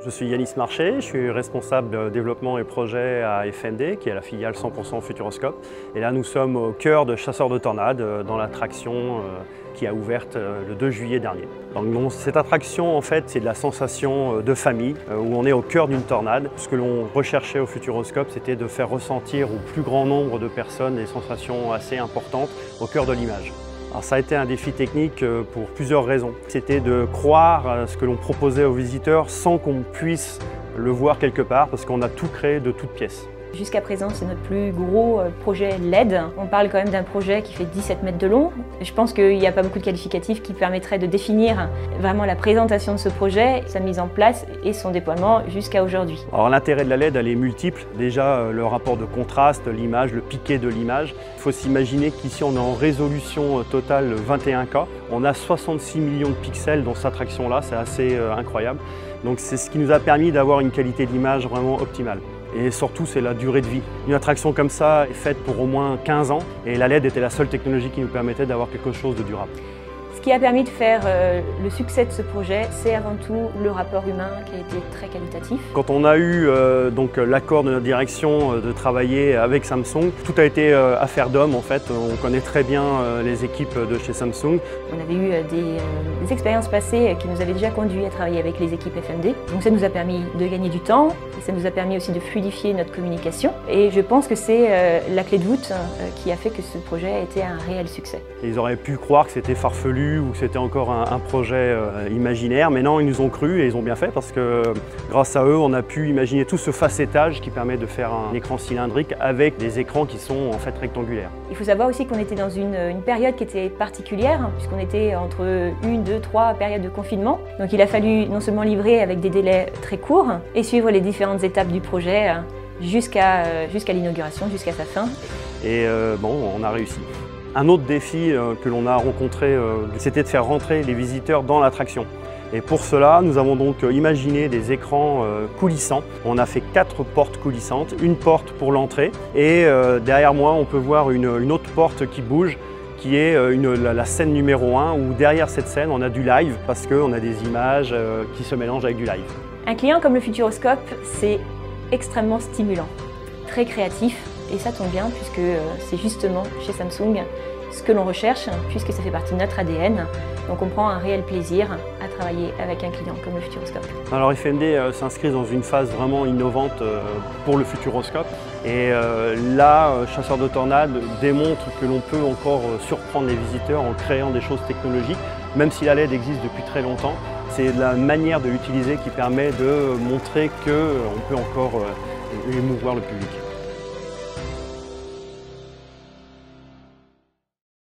Je suis Yanis Marché, je suis responsable de développement et projet à FMD, qui est la filiale 100% Futuroscope. Et là, nous sommes au cœur de Chasseurs de Tornades, dans l'attraction qui a ouverte le 2 juillet dernier. Donc, cette attraction, en fait, c'est de la sensation de famille, où on est au cœur d'une tornade. Ce que l'on recherchait au Futuroscope, c'était de faire ressentir au plus grand nombre de personnes des sensations assez importantes au cœur de l'image. Alors ça a été un défi technique pour plusieurs raisons. C'était de croire à ce que l'on proposait aux visiteurs sans qu'on puisse le voir quelque part, parce qu'on a tout créé de toutes pièces. Jusqu'à présent, c'est notre plus gros projet LED. On parle quand même d'un projet qui fait 17 mètres de long. Je pense qu'il n'y a pas beaucoup de qualificatifs qui permettraient de définir vraiment la présentation de ce projet, sa mise en place et son déploiement jusqu'à aujourd'hui. Alors l'intérêt de la LED, elle est multiple. Déjà, le rapport de contraste, l'image, le piqué de l'image. Il faut s'imaginer qu'ici, on est en résolution totale 21K. On a 66 millions de pixels dans cette attraction-là, c'est assez incroyable. Donc c'est ce qui nous a permis d'avoir une qualité d'image vraiment optimale. Et surtout, c'est la durée de vie. Une attraction comme ça est faite pour au moins 15 ans et la LED était la seule technologie qui nous permettait d'avoir quelque chose de durable. Ce qui a permis de faire le succès de ce projet, c'est avant tout le rapport humain qui a été très qualitatif. Quand on a eu l'accord de notre direction de travailler avec Samsung, tout a été affaire d'hommes en fait. On connaît très bien les équipes de chez Samsung. On avait eu des expériences passées qui nous avaient déjà conduit à travailler avec les équipes FMD. Donc ça nous a permis de gagner du temps et ça nous a permis aussi de fluidifier notre communication. Et je pense que c'est la clé de voûte qui a fait que ce projet a été un réel succès. Et ils auraient pu croire que c'était farfelu ou que c'était encore un projet imaginaire, mais non, ils nous ont cru et ils ont bien fait parce que grâce à eux, on a pu imaginer tout ce facettage qui permet de faire un écran cylindrique avec des écrans qui sont en fait rectangulaires. Il faut savoir aussi qu'on était dans une période qui était particulière puisqu'on était entre 1, 2, 3 périodes de confinement. Donc il a fallu non seulement livrer avec des délais très courts et suivre les différentes étapes du projet jusqu'à l'inauguration, jusqu'à sa fin. Et on a réussi. Un autre défi que l'on a rencontré, c'était de faire rentrer les visiteurs dans l'attraction. Et pour cela, nous avons donc imaginé des écrans coulissants. On a fait 4 portes coulissantes, une porte pour l'entrée et derrière moi, on peut voir une autre porte qui bouge, qui est la scène numéro 1 où derrière cette scène, on a du live parce qu'on a des images qui se mélangent avec du live. Un client comme le Futuroscope, c'est extrêmement stimulant, très créatif. Et ça tombe bien puisque c'est justement chez Samsung ce que l'on recherche puisque ça fait partie de notre ADN. Donc on prend un réel plaisir à travailler avec un client comme le Futuroscope. Alors FMD s'inscrit dans une phase vraiment innovante pour le Futuroscope. Et là, Chasseurs de Tornades démontre que l'on peut encore surprendre les visiteurs en créant des choses technologiques. Même si la LED existe depuis très longtemps, c'est la manière de l'utiliser qui permet de montrer qu'on peut encore émouvoir le public.